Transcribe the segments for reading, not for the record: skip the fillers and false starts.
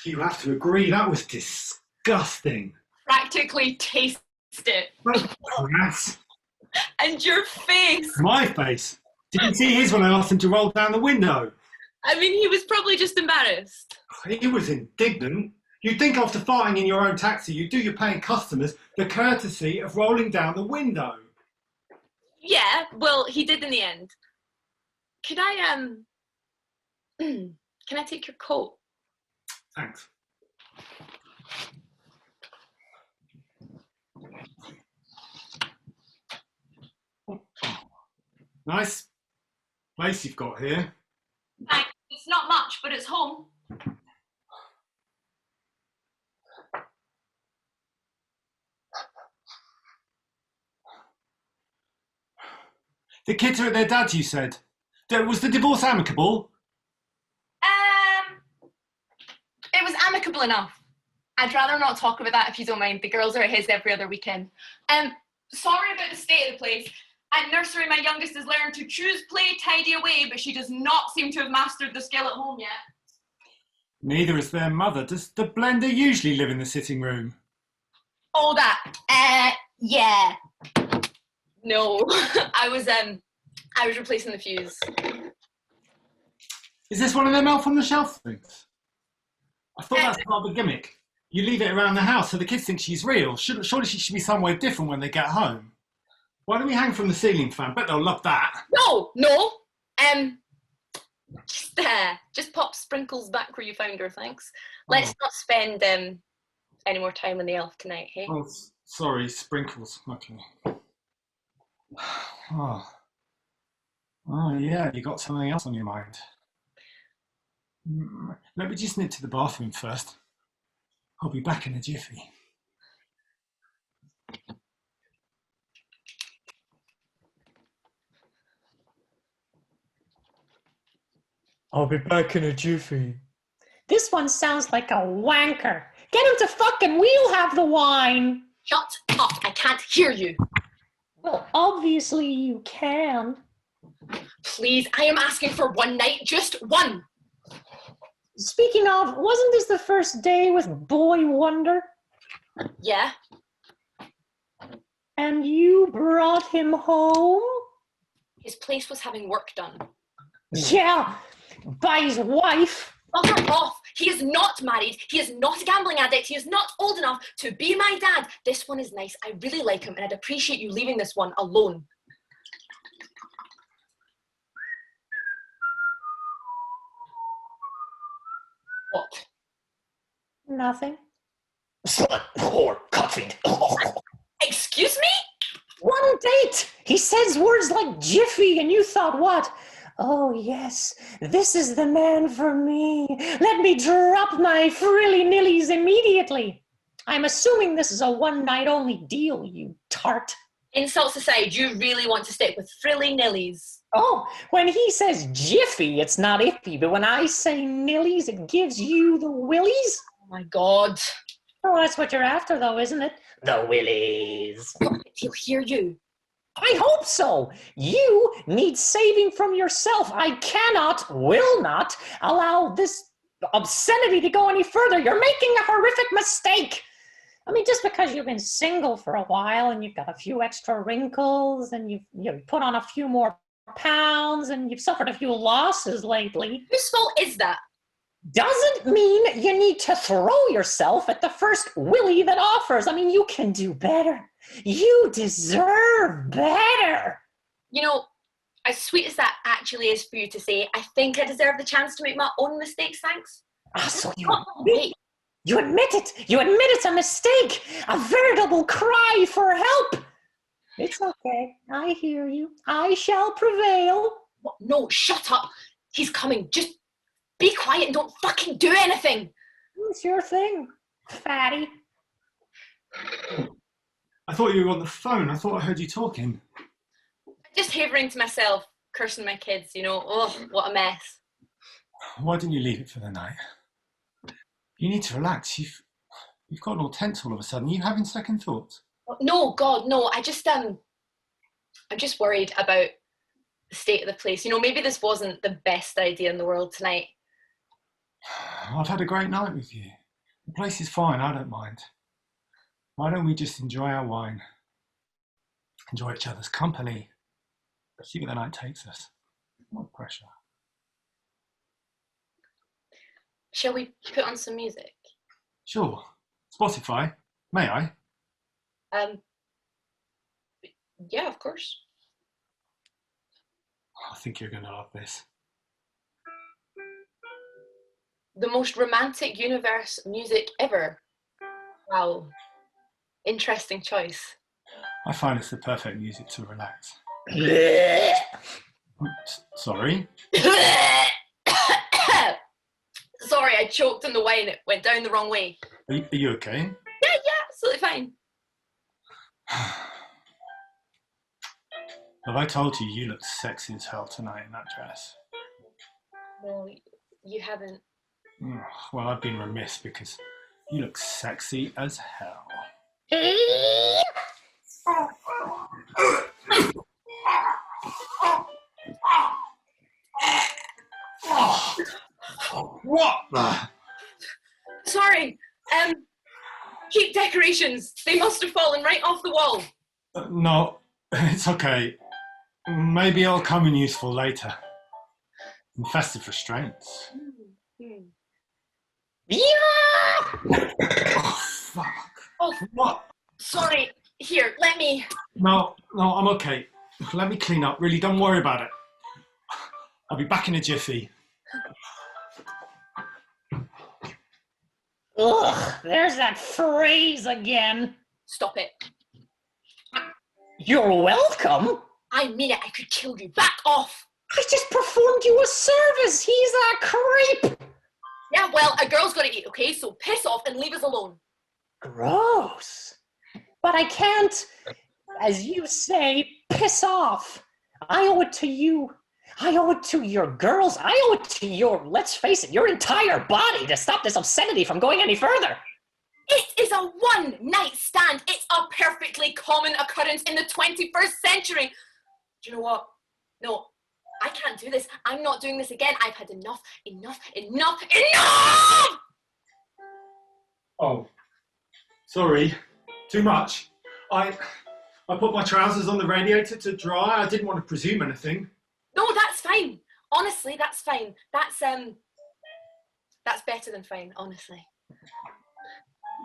You have to agree, that was disgusting. Practically taste it. Oh, crass. And your face. My face. Did you see his when I asked him to roll down the window? I mean, he was probably just embarrassed. He was indignant. You'd think after farting in your own taxi, you'd do your paying customers the courtesy of rolling down the window. Yeah, well, he did in the end. Could I, can I take your coat? Thanks. Nice place you've got here. Thanks. It's not much, but it's home. The kids are at their dad's, you said. Was the divorce amicable? It was amicable enough. I'd rather not talk about that if you don't mind. The girls are at his every other weekend. Sorry about the state of the place. At nursery, my youngest has learned to choose, play, tidy away, but she does not seem to have mastered the skill at home yet. Neither has their mother. Does the blender usually live in the sitting room? Oh, that. Yeah. No, I was replacing the fuse. Is this one of them elf on the shelf things? I thought that's part of the gimmick. You leave it around the house so the kids think she's real. Surely she should be somewhere different when they get home. Why don't we hang from the ceiling fan? Bet they'll love that. No. Just pop Sprinkles back where you found her, thanks. Let's not spend any more time on the elf tonight, hey? Oh, sorry, Sprinkles. Okay. Oh, yeah, you got something else on your mind. Let me just nip to the bathroom first. I'll be back in a jiffy. I'll be back in a jiffy. This one sounds like a wanker. Get him to fucking we'll have the wine. Shut up, I can't hear you. Well, obviously you can. Please, I am asking for one night, just one. Speaking of, wasn't this the first day with Boy Wonder? Yeah. And you brought him home? His place was having work done. Yeah, by his wife. Bugger off! He is not married, he is not a gambling addict, he is not old enough to be my dad. This one is nice, I really like him, and I'd appreciate you leaving this one alone. What? Nothing. Slut, whore, cockfiend. Excuse me? One date! He says words like jiffy, and you thought what? Oh yes, this is the man for me. Let me drop my frilly-nillies immediately. I'm assuming this is a one-night-only deal, you tart. Insults aside, you really want to stick with frilly-nillies. Oh, when he says jiffy, it's not iffy, but when I say nillies, it gives you the willies? Oh my God. Oh, that's what you're after, though, isn't it? The willies. He'll hear you. I hope so. You need saving from yourself. I will not allow this obscenity to go any further. You're making a horrific mistake. I mean, just because you've been single for a while and you've got a few extra wrinkles and you've put on a few more pounds and you've suffered a few losses lately. Whose fault is that? Doesn't mean you need to throw yourself at the first willy that offers. I mean, you can do better. You deserve better. You know, as sweet as that actually is for you to say, I think I deserve the chance to make my own mistakes, thanks. So you admit it. You admit it's a mistake. A veritable cry for help. It's okay. I hear you. I shall prevail. What? No, shut up. He's coming. Just be quiet and don't fucking do anything. It's your thing, fatty. I thought you were on the phone. I thought I heard you talking. Just havering to myself, cursing my kids, you know. Oh, what a mess. Why didn't you leave it for the night? You need to relax. You've gotten all tense all of a sudden. Are you having second thoughts? No, God, no. I'm just worried about the state of the place. You know, maybe this wasn't the best idea in the world tonight. I've had a great night with you. The place is fine, I don't mind. Why don't we just enjoy our wine? Enjoy each other's company. See where the night takes us. What pressure. Shall we put on some music? Sure. Spotify. May I? Yeah, of course. I think you're going to love this. The most romantic universe music ever. Wow. Interesting choice. I find it's the perfect music to relax. Sorry? Sorry, I choked on the wine. It went down the wrong way. Are you okay? Yeah, absolutely fine. Have I told you you look sexy as hell tonight in that dress? No, you haven't. Well, I've been remiss because you look sexy as hell. What the? Sorry. Keep decorations. They must have fallen right off the wall. No, it's okay. Maybe I'll come in useful later. In festive restraints. Yeah! Oh, fuck. Oh, What? sorry. Here, let me. No, I'm okay. Let me clean up. Really, don't worry about it. I'll be back in a jiffy. Ugh, there's that phrase again. Stop it. You're welcome. I mean it. I could kill you. Back off. I just performed you a service. He's a creep. Yeah, well, a girl's got to eat, okay? So piss off and leave us alone. Gross. But I can't, as you say, piss off. I owe it to you. I owe it to your girls. I owe it to your, let's face it, your entire body to stop this obscenity from going any further. It is a one-night stand. It's a perfectly common occurrence in the 21st century. Do you know what? No, I can't do this. I'm not doing this again. I've had enough. Oh, sorry. Too much. I put my trousers on the radiator to dry. I didn't want to presume anything. No, that's fine. Honestly, that's fine. That's better than fine, honestly.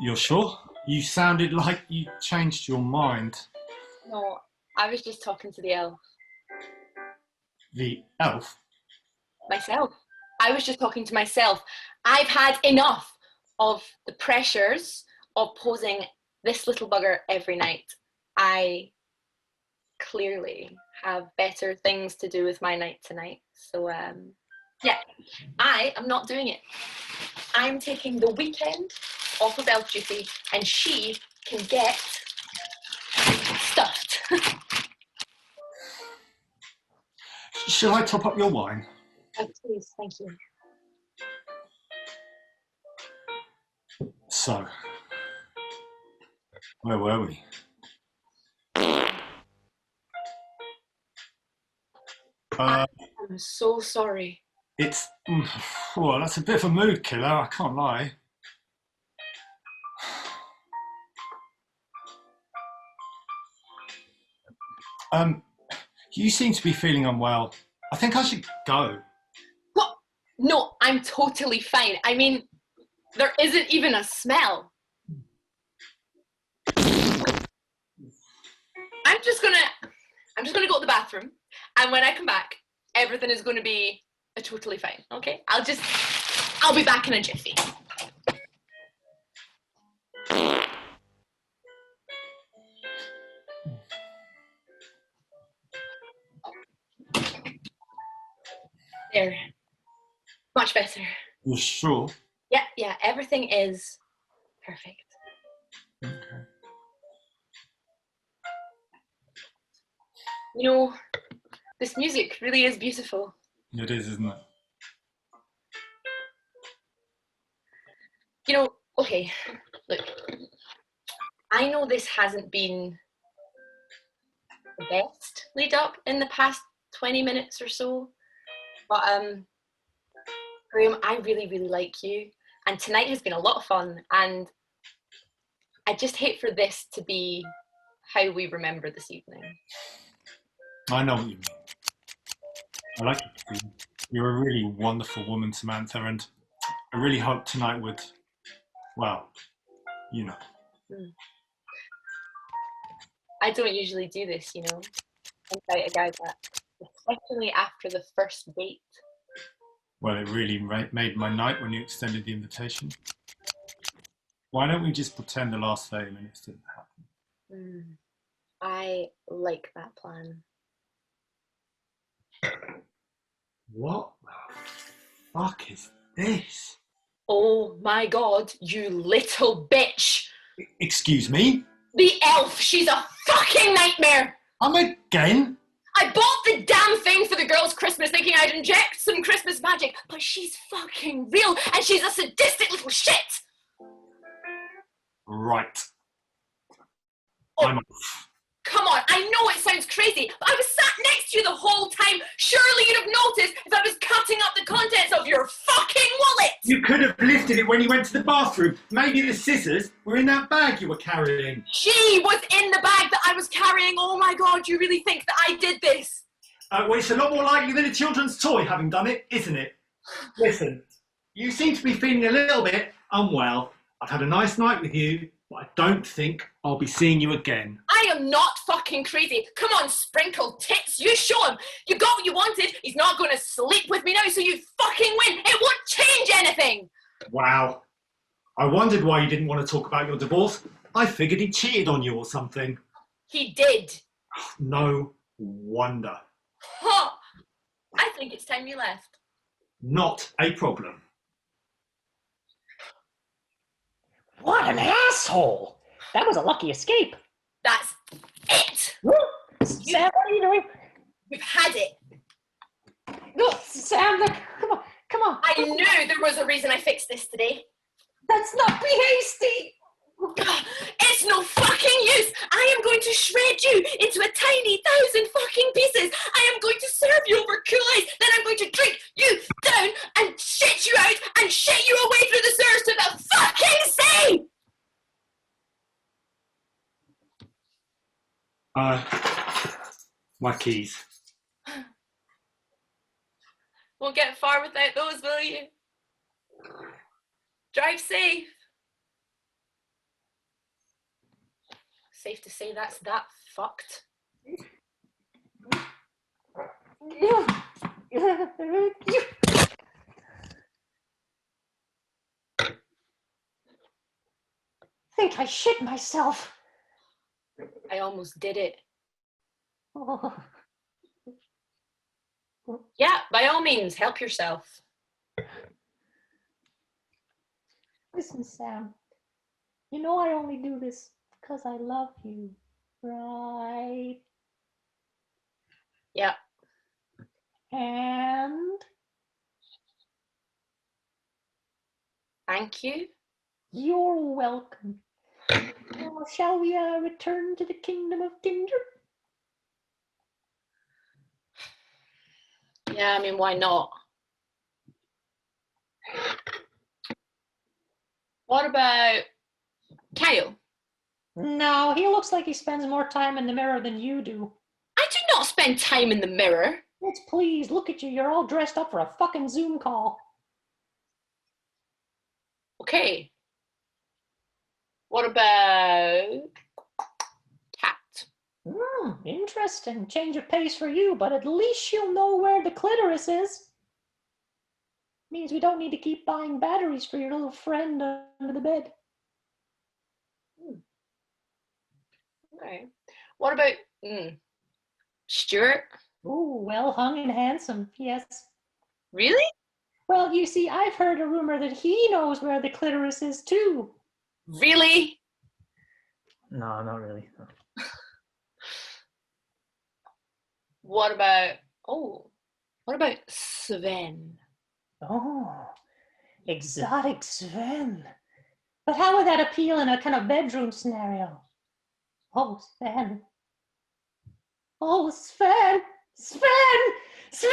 You're sure? You sounded like you changed your mind. No, I was just talking to the elf. The elf? Myself. I was just talking to myself. I've had enough of the pressures of posing this little bugger every night. I clearly have better things to do with my night tonight. So, yeah, I am not doing it. I'm taking the weekend off of elf duty and she can get stuffed. Shall I top up your wine? Oh, please, thank you. So, where were we? I'm so sorry. It's, well, that's a bit of a mood killer, I can't lie. You seem to be feeling unwell. I think I should go. What? No, I'm totally fine. I mean, there isn't even a smell. I'm just gonna go to the bathroom, and when I come back, everything is gonna be totally fine. Okay? I'll be back in a jiffy. There. Much better. You're sure? Yeah, everything is perfect. Okay. You know, this music really is beautiful. It is, isn't it? You know, okay, look, I know this hasn't been the best lead up in the past 20 minutes or so, but Graham, I really, really like you. And tonight has been a lot of fun. And I just hate for this to be how we remember this evening. I know what you mean. I like you. You're a really wonderful woman, Samantha, and I really hope tonight would, well, you know. I don't usually do this, you know. Invite a guy back, especially after the first date. Well, it really made my night when you extended the invitation. Why don't we just pretend the last 30 minutes didn't happen? I like that plan. What the fuck is this? Oh my god, you little bitch! Excuse me? The elf, she's a fucking nightmare! Again? I bought the damn thing for the girls' Christmas thinking I'd inject some Christmas magic, but she's fucking real and she's a sadistic little shit! Right. Oh, I'm off. come on, I know it sounds crazy, but I was sat next to you the whole time. Surely you'd have noticed if I was cutting up the contents of your fucking wallet! You could have lifted it when you went to the bathroom. Maybe the scissors were in that bag you were carrying. She was in the bag that I was carrying. Oh my god, you really think that I did this? Well, it's a lot more likely than a children's toy having done it, isn't it? Listen, you seem to be feeling a little bit unwell. I've had a nice night with you, but I don't think I'll be seeing you again. I am not fucking crazy. Come on, sprinkled tits, you show him. You got what you wanted. He's not going to sleep with me now, so you fucking win. It won't change anything. Wow. I wondered why you didn't want to talk about your divorce. I figured he cheated on you or something. He did. No wonder. Huh. I think it's time you left. Not a problem. What an asshole! That was a lucky escape. That's it. Sam, what are you doing? We've had it. No, Sam, look, come on. I knew there was a reason I fixed this today. Let's not be hasty. It's no fucking use. I am going to shred you into a tiny 1,000 fucking pieces. I am going to serve you over Kool-Aid. Then I'm going to drink you down and shit you out and shit you away through the sewers to the fucking sea. My keys. Won't get far without those, will you? Drive safe. Safe to say that's that fucked. Think I shit myself. I almost did it. Oh. Yeah, by all means, help yourself. Listen, Sam. You know I only do this because I love you, right? Yeah. And Thank you. you're welcome. Well, shall we return to the kingdom of Ginger? Yeah, I mean, why not? What about Kyle? No, he looks like he spends more time in the mirror than you do. I do not spend time in the mirror. Let's please look at you. You're all dressed up for a fucking Zoom call. Okay. What about Cat? Interesting. Change of pace for you, but at least you'll know where the clitoris is. Means we don't need to keep buying batteries for your little friend under the bed. Okay. What about Stuart? Ooh, well hung and handsome, yes. Really? Well, you see, I've heard a rumor that he knows where the clitoris is too. Really? No, not really. No. What about Sven? Oh, exotic Sven. But how would that appeal in a kind of bedroom scenario? Oh, Sven. Oh, Sven! Sven! Sven!